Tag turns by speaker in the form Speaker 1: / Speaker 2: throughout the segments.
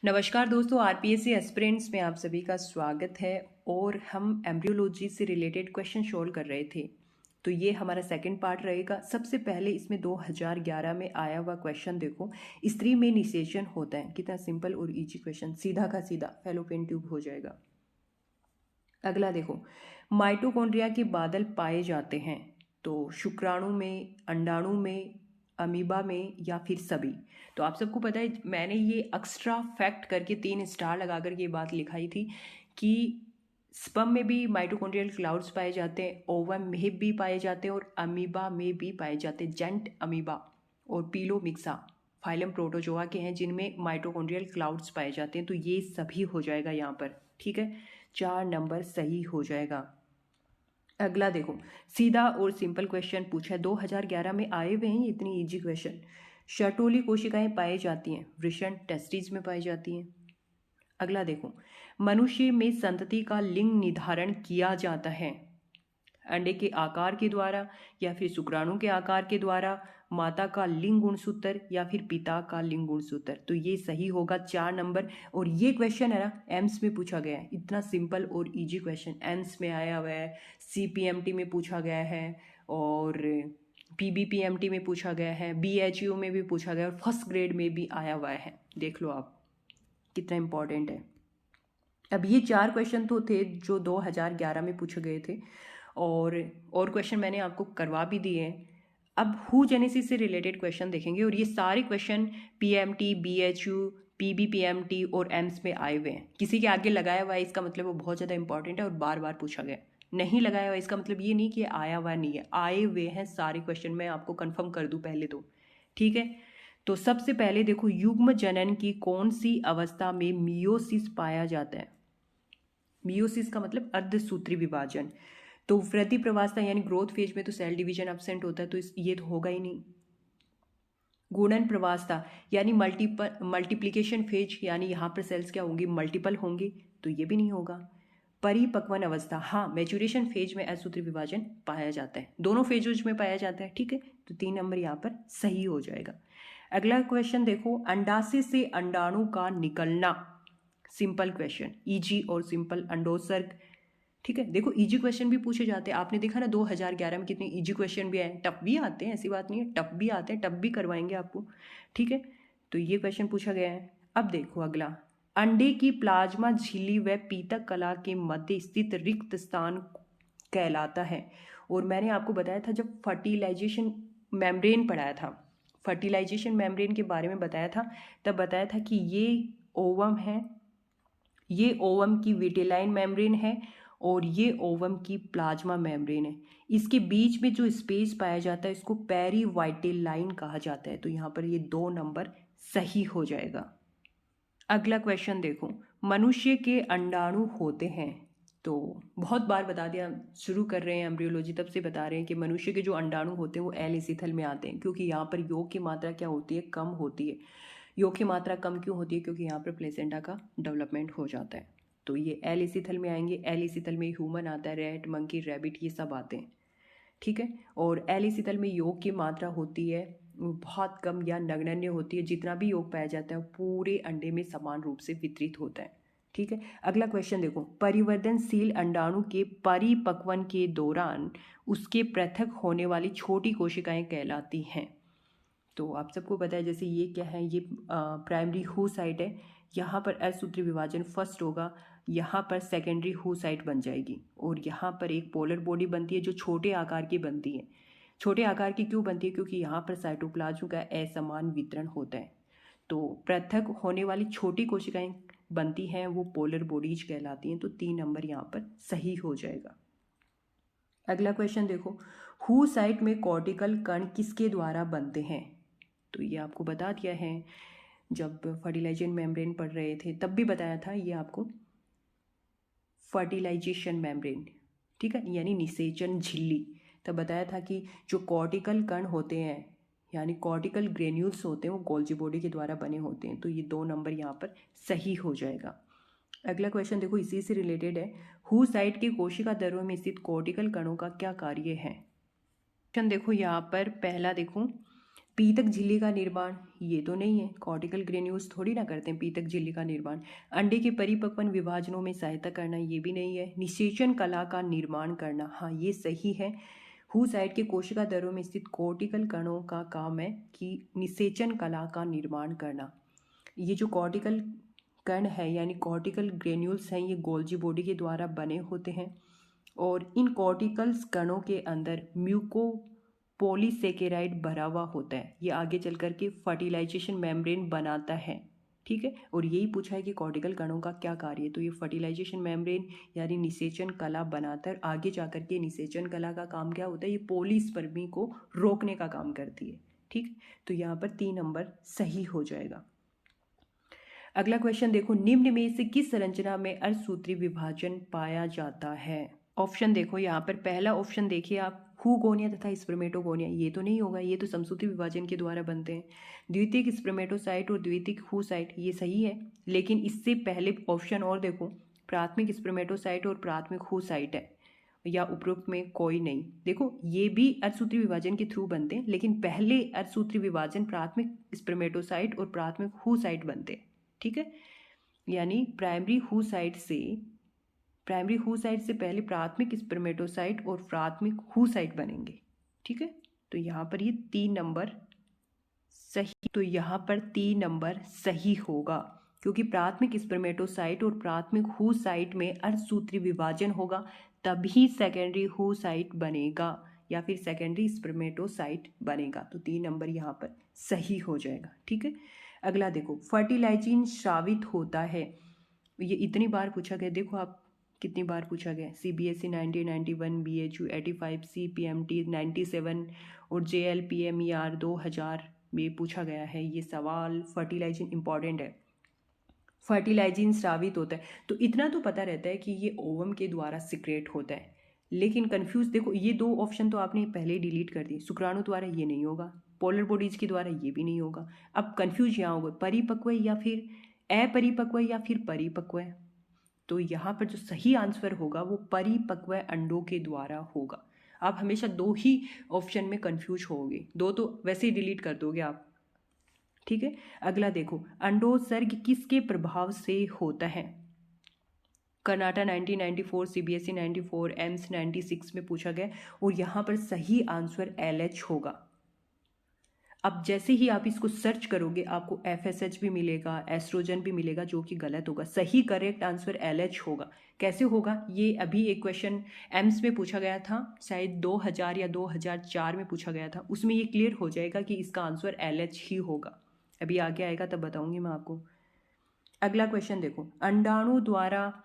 Speaker 1: नमस्कार दोस्तों, RPSC aspirants में आप सभी का स्वागत है। और हम एम्ब्रियोलॉजी से रिलेटेड क्वेश्चन सोल्व कर रहे थे, तो ये हमारा सेकंड पार्ट रहेगा। सबसे पहले इसमें 2011 में आया हुआ क्वेश्चन देखो, स्त्री में निषेचन होता है। कितना सिंपल और इजी क्वेश्चन, सीधा का सीधा फैलोपियन ट्यूब हो जाएगा। अगला देखो, माइटोकॉन्ड्रिया के बादल पाए जाते हैं तो शुक्राणु में, अंडाणु में, अमीबा में या फिर सभी। तो आप सबको पता है, मैंने ये एक्स्ट्रा फैक्ट करके 3 स्टार लगा करके ये बात लिखाई थी कि स्पर्म में भी माइटोकॉन्ड्रियल क्लाउड्स पाए जाते हैं, ओवम में भी पाए जाते हैं और अमीबा में भी पाए जाते हैं। जेंट अमीबा और पीलोमिक्सा फाइलम प्रोटोजोआ के हैं जिनमें माइटोकॉन्ड्रियल क्लाउड्स पाए जाते हैं। तो ये सभी हो जाएगा यहाँ पर, ठीक है। 4 नंबर सही हो जाएगा। अगला देखो, सीधा और सिंपल क्वेश्चन पूछा है, 2011 में आए हुए हैं इतनी इजी क्वेश्चन। शर्टोली कोशिकाएं पाई जाती हैं, वृषण टेस्टिस में पाई जाती हैं। अगला देखो, मनुष्य में संतति का लिंग निर्धारण किया जाता है अंडे के आकार के द्वारा या फिर शुक्राणु के आकार के द्वारा, माता का लिंग गुणसूत्र या फिर पिता का लिंग गुणसूत्र। तो ये सही होगा 4 नंबर। और ये क्वेश्चन है ना, एम्स में पूछा गया है। इतना सिंपल और इजी क्वेश्चन एम्स में आया हुआ है, सीपीएमटी में पूछा गया है और पीबीपीएमटी में पूछा गया है, बीएचयू में भी पूछा गया और फर्स्ट ग्रेड में भी आया हुआ है। देख लो आप कितना इंपॉर्टेंट है। अब ये 4 क्वेश्चन तो थे जो 2011 में पूछे गए थे और क्वेश्चन मैंने आपको करवा भी दिए हैं। अब हु जेनेसिस से रिलेटेड क्वेश्चन देखेंगे और ये सारे क्वेश्चन पीएमटी, बीएचयू, पीबीपीएमटी और एम्स में आए हुए हैं। किसी के आगे लगाया हुआ है इसका मतलब वो बहुत ज़्यादा इंपॉर्टेंट है और बार बार पूछा गया। नहीं लगाया हुआ इसका मतलब ये नहीं कि आया हुआ नहीं है, आए हुए हैं सारे क्वेश्चन। मैं आपको कन्फर्म कर दूँ पहले तो, ठीक है। तो सबसे पहले देखो, युग्म जनन की कौन सी अवस्था में मियोसिस पाया जाता है। मियोसिस का मतलब अर्धसूत्री विभाजन। तो वृद्धि प्रवास्ता यानी ग्रोथ फेज में तो सेल डिवीजन एब्सेंट होता है, तो ये तो होगा ही नहीं। गुणन प्रवास्ता यानी मल्टीप्लिकेशन फेज, यानी यहाँ पर सेल्स क्या होंगी, मल्टीपल होंगी, तो ये भी नहीं होगा। परिपक्वन अवस्था, हाँ मैच्योरेशन फेज में असूत्री विभाजन पाया जाता है, दोनों फेजेज में पाया जाता है, ठीक है। तो 3 नंबर यहाँ पर सही हो जाएगा। अगला क्वेश्चन देखो, अंडाशय से अंडाणु का निकलना। सिंपल क्वेश्चन, इजी और सिंपल अंडोत्सर्ग, ठीक है। देखो इजी क्वेश्चन भी पूछे जाते हैं, आपने देखा ना 2011 में कितने इजी क्वेश्चन भी आए। टफ भी आते हैं, ऐसी बात नहीं है, टफ भी आते हैं, टफ भी करवाएंगे आपको, ठीक है। तो ये क्वेश्चन पूछा गया है। अब देखो अगला, अंडे की प्लाज्मा झिल्ली व पीतक कला के मध्य स्थित रिक्त स्थान कहलाता है। और मैंने आपको बताया था जब फर्टिलाइजेशन मेम्ब्रेन पढ़ाया था, फर्टिलाइजेशन मेम्ब्रेन के बारे में बताया था, तब बताया था कि ये ओवम है, ये ओवम की विटेलाइन मेम्ब्रेन है और ये ओवम की प्लाज्मा मेम्ब्रेन है। इसके बीच में जो स्पेस पाया जाता है इसको पेरीवाइटेलाइन कहा जाता है। तो यहाँ पर ये 2 नंबर सही हो जाएगा। अगला क्वेश्चन देखो, मनुष्य के अंडाणु होते हैं। तो बहुत बार बता दिया, शुरू कर रहे हैं एम्ब्रियोलॉजी तब से बता रहे हैं कि मनुष्य के जो अंडाणु होते हैं वो एलिसिथल में आते हैं, क्योंकि यहाँ पर योग की मात्रा क्या होती है, कम होती है। योग की मात्रा कम क्यों होती है, क्योंकि यहाँ पर प्लेसेंटा का डेवलपमेंट हो जाता है। तो ये एलिसिथल में आएंगे। एलिसिथल में ह्यूमन आता है, रैट, मंकी, रैबिट, ये सब आते हैं, ठीक है। और एलिसिथल में योग की मात्रा होती है बहुत कम या नगण्य होती है। जितना भी योग पाया जाता है वो पूरे अंडे में समान रूप से वितरित होता है, ठीक है। अगला क्वेश्चन देखो, परिवर्तनशील अंडाणु के परिपक्वन के दौरान उसके पृथक होने वाली छोटी कोशिकाएं कहलाती हैं। तो आप सबको पता है, जैसे ये क्या है, ये प्राइमरी हू साइट है, यहाँ पर असूत्री विभाजन फर्स्ट होगा, यहाँ पर सेकेंडरी हू साइट बन जाएगी और यहाँ पर एक पोलर बॉडी बनती है जो छोटे आकार की बनती है। छोटे आकार की क्यों बनती है, क्योंकि यहाँ पर साइटोप्लाज्म का असमान वितरण होता है। तो पृथक होने वाली छोटी कोशिकाएं बनती हैं, वो पोलर बॉडीज कहलाती हैं। तो 3 नंबर यहाँ पर सही हो जाएगा। अगला क्वेश्चन देखो, हू साइट में कॉर्टिकल कण किसके द्वारा बनते हैं। तो ये आपको बता दिया है, जब फर्टिलाइजेशन मेम्ब्रेन पढ़ रहे थे तब भी बताया था ये आपको, फर्टिलाइजेशन मेम्ब्रेन, ठीक है, यानी निषेचन झिल्ली। तब बताया था कि जो कॉर्टिकल कण होते हैं यानी कॉर्टिकल ग्रेन्यूल्स होते हैं वो गोल्जी बॉडी के द्वारा बने होते हैं। तो ये 2 नंबर यहाँ पर सही हो जाएगा। अगला क्वेश्चन देखो, इसी से रिलेटेड है, हू साइट के कोशिका दरों में स्थित कॉर्टिकल कणों का क्या कार्य है। क्वेश्चन देखो यहाँ पर पहला देखो, पीतक झिल्ली का निर्माण, ये तो नहीं है, कॉर्टिकल ग्रेन्यूल्स थोड़ी ना करते हैं पीतक झिल्ली का निर्माण। अंडे के परिपक्वन विभाजनों में सहायता करना, ये भी नहीं है। निषेचन कला का निर्माण करना, हाँ ये सही है। हु साइड के कोशिका दरों में स्थित कॉर्टिकल कणों का काम है कि निषेचन कला का निर्माण करना। ये जो कॉर्टिकल कण है यानी कॉर्टिकल ग्रेन्यूल्स हैं, ये गोल्जी बॉडी के द्वारा बने होते हैं और इन कॉर्टिकल्स कणों के अंदर म्यूको पॉलीसेकेराइड भरा हुआ होता है। ये आगे चल कर के फर्टिलाइजेशन मेम्ब्रेन बनाता है, ठीक है। और यही पूछा है कि कॉर्टिकल कणों का क्या कार्य है, तो ये फर्टिलाइजेशन मेम्ब्रेन यानी निषेचन कला बनाता है। आगे जाकर के निषेचन कला का काम क्या होता है, ये पॉलीस्पर्मी को रोकने का काम करती है, ठीक। तो यहाँ पर 3 नंबर सही हो जाएगा। अगला क्वेश्चन देखो, निम्न में से किस संरचना में अर्धसूत्री विभाजन पाया जाता है। ऑप्शन देखो यहाँ पर, पहला ऑप्शन देखिए आप, हुगोनिया तथा स्पर्मेटोगोनिया, ये तो नहीं होगा, ये तो समसूत्री विभाजन के द्वारा बनते हैं। द्वितीयक स्पर्मेटोसाइट और द्वितीयक हुसाइट, ये सही है, लेकिन इससे पहले ऑप्शन और देखो, प्राथमिक स्पर्मेटोसाइट और प्राथमिक हुसाइट है या उपरोक्त में कोई नहीं। देखो ये भी अर्धसूत्री विभाजन के थ्रू बनते हैं, लेकिन पहले अर्धसूत्री विभाजन प्राथमिक स्पर्मेटोसाइट और प्राथमिक हुसाइट बनते हैं, ठीक है। यानी प्राइमरी हुसाइट से पहले प्राथमिक स्पर्मेटोसाइट और प्राथमिक हुसाइट बनेंगे, ठीक है। तो यहाँ पर ये 3 नंबर सही, तो यहाँ पर 3 नंबर सही होगा, क्योंकि प्राथमिक स्पर्मेटोसाइट और प्राथमिक हुसाइट में अर्धसूत्री विभाजन होगा, तभी सेकेंडरी हुसाइट बनेगा या फिर सेकेंडरी स्पर्मेटोसाइट बनेगा। तो 3 नंबर यहाँ पर सही हो जाएगा, ठीक है। अगला देखो, फर्टिलाइजिन स्रावित होता है, ये इतनी बार पूछा गया, देखो आप कितनी बार पूछा गया, CBSE 1991, BHU 85, CPMT 97 और JLPMER 2000 में पूछा गया है ये सवाल। फर्टिलाइजिन इंपॉर्टेंट है, फर्टिलाइजिन स्रावित होता है, तो इतना तो पता रहता है कि ये ओवम के द्वारा सिक्रेट होता है, लेकिन कंफ्यूज देखो, ये 2 ऑप्शन तो आपने पहले ही डिलीट कर दिए, शुक्राणु द्वारा ये नहीं होगा, पोलर बॉडीज के द्वारा ये भी नहीं होगा। अब कंफ्यूज यहाँ होगा, परिपक्व या फिर अपरिपक्व या फिर परिपक्व, तो यहाँ पर जो सही आंसर होगा वो परिपक्व अंडों के द्वारा होगा। आप हमेशा 2 ही ऑप्शन में कंफ्यूज होगे, 2 तो वैसे ही डिलीट कर दोगे आप, ठीक है। अगला देखो, अंडोत्सर्ग किसके प्रभाव से होता है। कर्नाटक 1994, CBSE 94, एम्स 96 में पूछा गया और यहाँ पर सही आंसर LH होगा। अब जैसे ही आप इसको सर्च करोगे आपको FSH भी मिलेगा, एस्ट्रोजन भी मिलेगा, जो कि गलत होगा। सही करेक्ट आंसर LH होगा। कैसे होगा, ये अभी एक क्वेश्चन एम्स में पूछा गया था, शायद 2000 या 2004 में पूछा गया था, उसमें ये क्लियर हो जाएगा कि इसका आंसर LH ही होगा। अभी आगे आएगा तब बताऊंगी मैं आपको। अगला क्वेश्चन देखो, अंडाणु द्वारा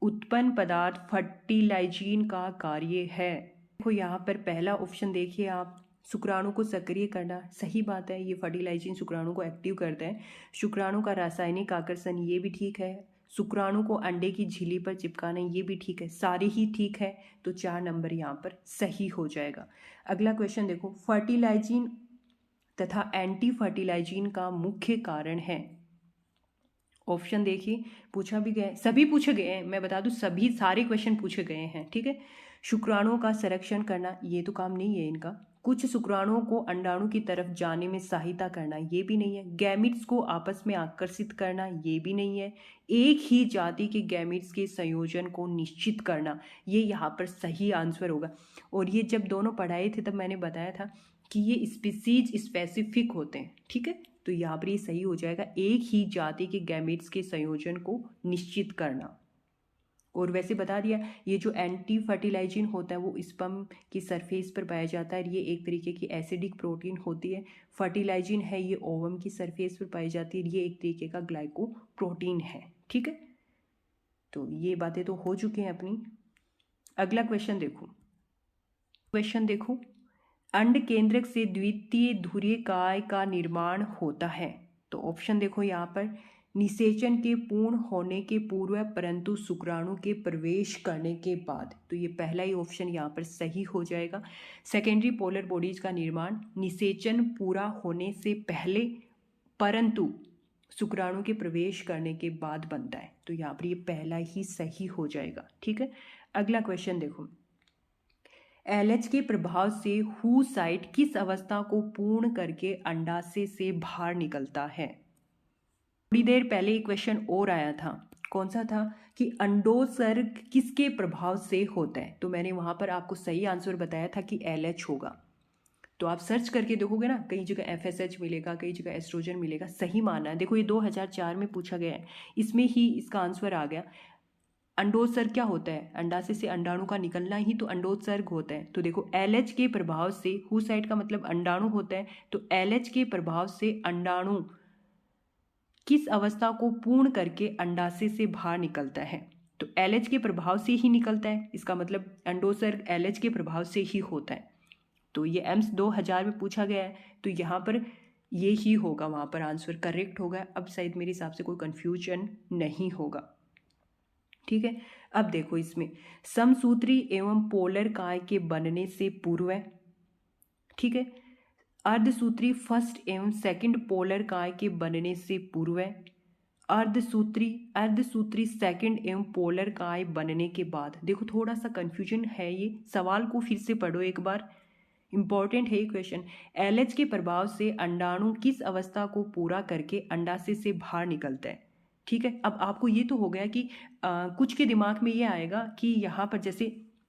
Speaker 1: उत्पन्न पदार्थ फर्टिलाइजिन का कार्य है। देखो यहाँ पर पहला ऑप्शन देखिए आप, शुक्राणु को सक्रिय करना, सही बात है, ये फर्टिलाइजिन शुक्राणु को एक्टिव करता है। शुक्राणु का रासायनिक आकर्षण, ये भी ठीक है। शुक्राणु को अंडे की झिल्ली पर चिपकाना, ये भी ठीक है, सारे ही ठीक है, तो 4 नंबर यहाँ पर सही हो जाएगा। अगला क्वेश्चन देखो, फर्टिलाइजिन तथा एंटी फर्टिलाइजिन का मुख्य कारण है। ऑप्शन देखिए, पूछा भी गया, सभी पूछे गए हैं, मैं बता दूं सभी सारे क्वेश्चन पूछे गए हैं, ठीक है। शुक्राणुओं का संरक्षण करना, ये तो काम नहीं है इनका। कुछ शुक्राणुओं को अंडाणु की तरफ जाने में सहायता करना, ये भी नहीं है। गैमिट्स को आपस में आकर्षित करना, ये भी नहीं है। एक ही जाति के गैमिट्स के संयोजन को निश्चित करना, ये यहाँ पर सही आंसर होगा। और ये जब दोनों पढ़ाए थे तब मैंने बताया था कि ये स्पीसीज स्पेसिफिक होते हैं, ठीक है। तो यहाँ पर ये सही हो जाएगा, एक ही जाति के गैमेट्स के संयोजन को निश्चित करना। और वैसे बता दिया, ये जो एंटी फर्टिलाइजिन होता है वो स्पर्म की सरफेस पर पाया जाता है, ये एक तरीके की एसिडिक प्रोटीन होती है। फर्टिलाइजिन है, ये ओवम की सरफेस पर पाई जाती है, ये एक तरीके का ग्लाइकोप्रोटीन है, ठीक है। तो ये बातें तो हो चुकी हैं अपनी। अगला क्वेश्चन देखो, अंड केंद्रक से द्वितीय ध्रुवीय काय का निर्माण होता है। तो ऑप्शन देखो यहाँ पर, निषेचन के पूर्ण होने के पूर्व परंतु शुक्राणु के प्रवेश करने के बाद, तो ये पहला ही ऑप्शन यहाँ पर सही हो जाएगा। सेकेंडरी पोलर बॉडीज का निर्माण निषेचन पूरा होने से पहले परंतु शुक्राणु के प्रवेश करने के बाद बनता है, तो यहाँ पर ये पहला ही सही हो जाएगा, ठीक है। अगला क्वेश्चन देखो, एलएच के प्रभाव से हु साइट किस अवस्था को पूर्ण करके अंडाशय से बाहर निकलता है? थोड़ी देर पहले एक क्वेश्चन और आया था, कौन सा था कि अंडोत्सर्ग किसके प्रभाव से होता है, तो मैंने वहां पर आपको सही आंसर बताया था कि एलएच होगा। तो आप सर्च करके देखोगे ना, कई जगह एफएसएच मिलेगा, कई जगह एस्ट्रोजन मिलेगा, सही मानना है। देखो ये 2004 में पूछा गया है, इसमें ही इसका आंसर आ गया। अंडोत्सर्ग क्या होता है? अंडाशय से अंडाणु का निकलना ही तो अंडोत्सर्ग होता है। तो देखो एलएच के प्रभाव से, हु साइड का मतलब अंडाणु होता है, तो एलएच के प्रभाव से अंडाणु किस अवस्था को पूर्ण करके अंडाशय से बाहर निकलता है? तो एलएच के प्रभाव से ही निकलता है, इसका मतलब अंडोत्सर्ग एलएच के प्रभाव से ही होता है। तो ये एम्स 2000 में पूछा गया है, तो यहाँ पर ये ही होगा, वहाँ पर आंसर करेक्ट होगा। अब शायद मेरे हिसाब से कोई कन्फ्यूजन नहीं होगा, ठीक है। अब देखो इसमें समसूत्री एवं पोलर काय के बनने से पूर्व, ठीक है, अर्धसूत्री फर्स्ट एवं सेकंड पोलर काय के बनने से पूर्व, अर्धसूत्री सेकंड एवं पोलर काय बनने के बाद। देखो थोड़ा सा कंफ्यूजन है, ये सवाल को फिर से पढ़ो एक बार, इंपॉर्टेंट है ये क्वेश्चन। एलएच के प्रभाव से अंडाणु किस अवस्था को पूरा करके अंडाशय से बाहर निकलता है, ठीक है। अब आपको ये तो हो गया कि कुछ के दिमाग में ये आएगा कि यहाँ पर जैसे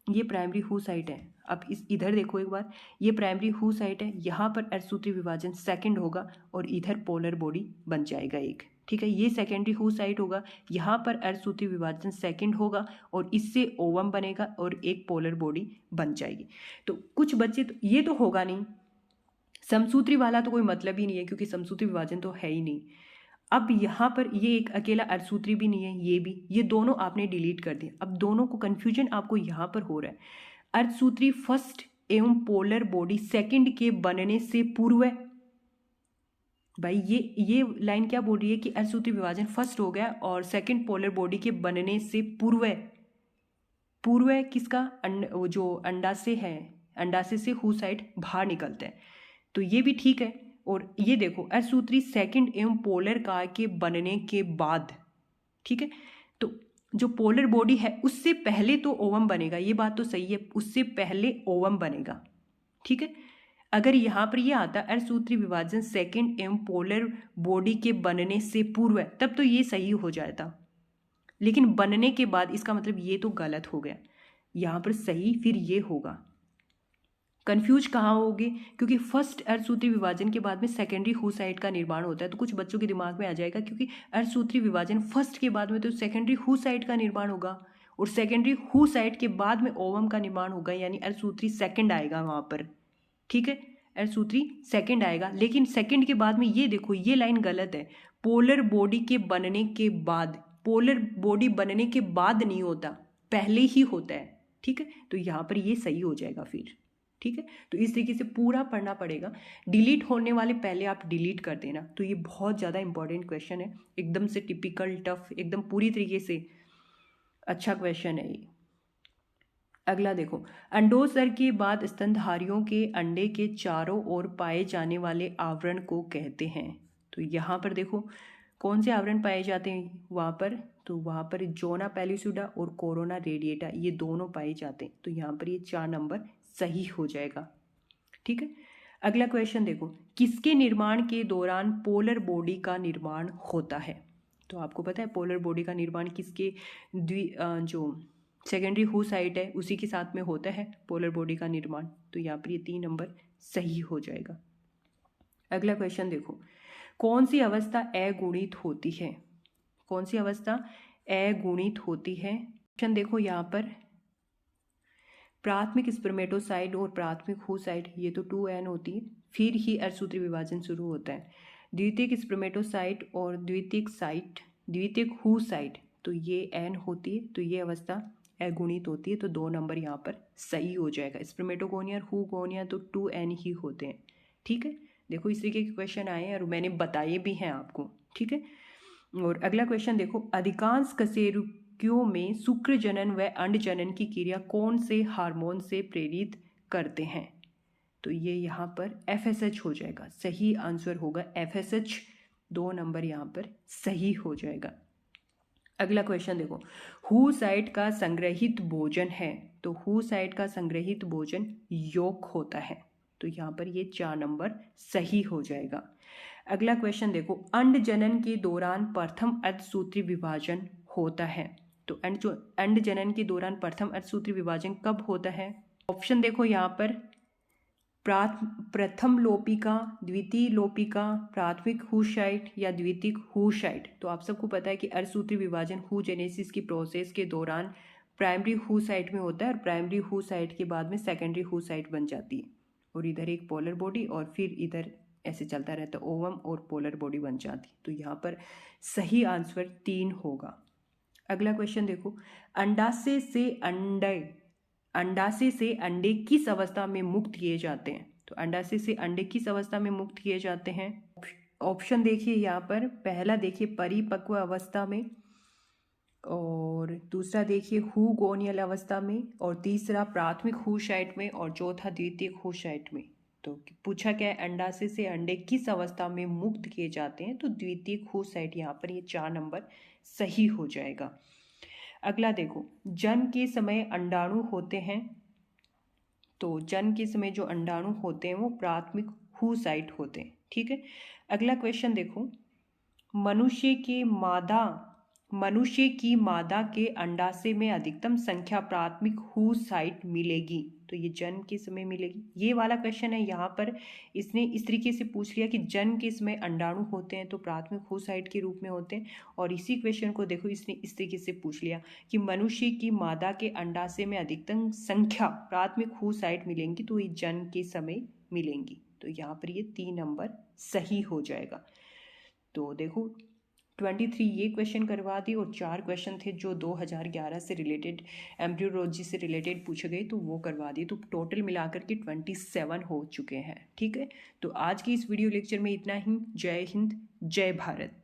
Speaker 1: ये प्राइमरी हु साइट है, अब इस इधर देखो एक बार, ये प्राइमरी हु साइट है, यहाँ पर अर्धसूत्री विभाजन सेकंड होगा और इधर पोलर बॉडी बन जाएगा एक, ठीक है। ये सेकेंडरी हु साइट होगा, यहाँ पर अर्धसूत्री विभाजन सेकंड होगा और इससे ओवम बनेगा और एक पोलर बॉडी बन जाएगी। तो कुछ बच्चे तो ये तो होगा नहीं, समसूत्री वाला तो कोई मतलब ही नहीं है क्योंकि समसूत्री विभाजन तो है ही नहीं। अब यहाँ पर ये एक अकेला अर्धसूत्री भी नहीं है, ये भी, ये दोनों आपने डिलीट कर दिया। अब दोनों को कंफ्यूजन आपको यहाँ पर हो रहा है। अर्धसूत्री फर्स्ट एवं पोलर बॉडी सेकंड के बनने से पूर्व, भाई ये लाइन क्या बोल रही है कि अर्धसूत्री विभाजन फर्स्ट हो गया और सेकंड पोलर बॉडी के बनने से पूर्व, पूर्व किसका? जो अंडाशय है, अंडाशय से हु साइड बाहर निकलता है, तो ये भी ठीक है। और ये देखो अर्धसूत्री सेकंड एवं पोलर काय के बनने के बाद, ठीक है, तो जो पोलर बॉडी है उससे पहले तो ओवम बनेगा, ये बात तो सही है, उससे पहले ओवम बनेगा, ठीक है। अगर यहाँ पर ये आता अर्धसूत्री विभाजन सेकंड एवं पोलर बॉडी के बनने से पूर्व, तब तो ये सही हो जाता, लेकिन बनने के बाद इसका मतलब ये तो गलत हो गया। यहाँ पर सही फिर ये होगा। कंफ्यूज कहाँ होगे? क्योंकि फर्स्ट अर्धसूत्री विभाजन के बाद में सेकेंडरी हु साइट का निर्माण होता है, तो कुछ बच्चों के दिमाग में आ जाएगा क्योंकि अर्धसूत्री विभाजन फर्स्ट के बाद में तो सेकेंडरी हु साइट का निर्माण होगा और सेकेंडरी हु साइट के बाद में ओवम का निर्माण होगा, यानी अर्धसूत्री सेकंड आएगा वहां पर, ठीक है, अर्धसूत्री सेकंड आएगा। लेकिन सेकंड के बाद में ये देखो ये लाइन गलत है, पोलर बॉडी के बनने के बाद, पोलर बॉडी बनने के बाद नहीं होता, पहले ही होता है, ठीक है। तो यहाँ पर ये सही हो जाएगा फिर, ठीक है। तो इस तरीके से पूरा पढ़ना पड़ेगा, डिलीट होने वाले पहले आप डिलीट कर देना। तो ये बहुत ज़्यादा इंपॉर्टेंट क्वेश्चन है, एकदम से टिपिकल टफ, एकदम पूरी तरीके से अच्छा क्वेश्चन है ये। अगला देखो, अंडोत्सर्ग के बाद स्तनधारियों के अंडे के चारों ओर पाए जाने वाले आवरण को कहते हैं। तो यहाँ पर देखो कौन से आवरण पाए जाते हैं वहाँ पर, तो वहाँ पर जोना पैलिसुडा और कोरोना रेडिएटा ये दोनों पाए जाते हैं। तो यहाँ पर ये 4 नंबर सही हो जाएगा, ठीक है। अगला क्वेश्चन देखो, किसके निर्माण के दौरान पोलर बॉडी का निर्माण होता है? तो आपको पता है पोलर बॉडी का निर्माण किसके जो सेकेंडरी हु साइट है उसी के साथ में होता है पोलर बॉडी का निर्माण। तो यहाँ पर ये 3 नंबर सही हो जाएगा। अगला क्वेश्चन देखो, कौन सी अवस्था अगुणित होती है? कौन सी अवस्था अगुणित होती है? क्वेश्चन देखो यहाँ पर, प्राथमिक स्पर्मेटोसाइट और प्राथमिक हु साइट ये तो 2n होती है, फिर ही अर्धसूत्री विभाजन शुरू होता है। द्वितीयक स्पर्मेटोसाइट और द्वितीयक हु साइट तो ये n होती है, तो ये अवस्था अगुणित होती है। तो 2 नंबर यहाँ पर सही हो जाएगा। स्पर्मेटोगोनिया और हुगोनिया तो 2n ही होते हैं, ठीक है। देखो इस तरीके के क्वेश्चन आए हैं और मैंने बताए भी हैं आपको, ठीक है। और अगला क्वेश्चन देखो, अधिकांश कशेरुकियों में शुक्र जनन व अंड जनन की क्रिया कौन से हार्मोन से प्रेरित करते हैं? तो ये यहाँ पर FSH हो जाएगा, सही आंसर होगा FSH, 2 नंबर यहाँ पर सही हो जाएगा। अगला क्वेश्चन देखो, हु साइट का संग्रहित भोजन है, तो हु साइट का संग्रहित भोजन योक होता है, तो यहाँ पर ये 4 नंबर सही हो जाएगा। अगला क्वेश्चन देखो, अंड जनन के दौरान प्रथम अर्धसूत्री विभाजन होता है, तो अंड जनन के दौरान प्रथम अर्धसूत्री विभाजन कब होता है? ऑप्शन देखो यहाँ पर, प्रथम लोपिका, द्वितीय लोपिका, प्राथमिक हूशाइट या द्वितीयक हूशाइट। तो आप सबको पता है कि अर्धसूत्री विभाजन हूजेनेसिस की प्रोसेस के दौरान प्राइमरी हूसाइट में होता है और प्राइमरी हूसाइट के बाद में सेकेंडरी हूसाइट बन जाती है और इधर एक पोलर बॉडी और फिर इधर ऐसे चलता रहता है, ओवम और पोलर बॉडी बन जाती। तो यहाँ पर सही आंसर 3 होगा। अगला क्वेश्चन देखो, अंडाशय से अंडे किस अवस्था में मुक्त किए जाते हैं? तो अंडाशय से अंडे किस अवस्था में मुक्त किए जाते हैं? ऑप्शन देखिए यहाँ पर, पहला देखिए परिपक्व अवस्था में, और दूसरा देखिए हुगोनियल अवस्था में, और तीसरा प्राथमिक हूशाइट में, और चौथा द्वितीयक हूशाइट में। तो पूछा क्या है, अंडाशय से अंडे किस अवस्था में मुक्त किए जाते हैं? तो द्वितीयक हूशाइट, यहाँ पर ये 4 नंबर सही हो जाएगा। अगला देखो, जन्म के समय अंडाणु होते हैं, तो जन्म के समय जो अंडाणु होते हैं वो प्राथमिक हूसाइट होते हैं, ठीक है। अगला क्वेश्चन देखो, मनुष्य की मादा के अंडाशय में अधिकतम संख्या प्राथमिक हूसाइट मिलेगी, तो ये जन्म के समय मिलेगी। ये वाला क्वेश्चन है, यहाँ पर इसने इस तरीके से पूछ लिया कि जन्म के समय अंडाणु होते हैं तो प्राथमिक हूसाइट के रूप में होते हैं, और इसी क्वेश्चन को देखो इसने इस तरीके से पूछ लिया कि मनुष्य की मादा के अंडाशय में अधिकतम संख्या प्राथमिक हूसाइट मिलेंगी, तो ये जन्म के समय मिलेंगी। तो यहाँ पर ये 3 नंबर सही हो जाएगा। तो देखो 23 ये क्वेश्चन करवा दी, और 4 क्वेश्चन थे जो 2011 से रिलेटेड, एम्ब्रियोलॉजी से रिलेटेड पूछे गए, तो वो करवा दिए। तो टोटल मिलाकर के 27 हो चुके हैं, ठीक है। तो आज की इस वीडियो लेक्चर में इतना ही। जय हिंद, जय भारत।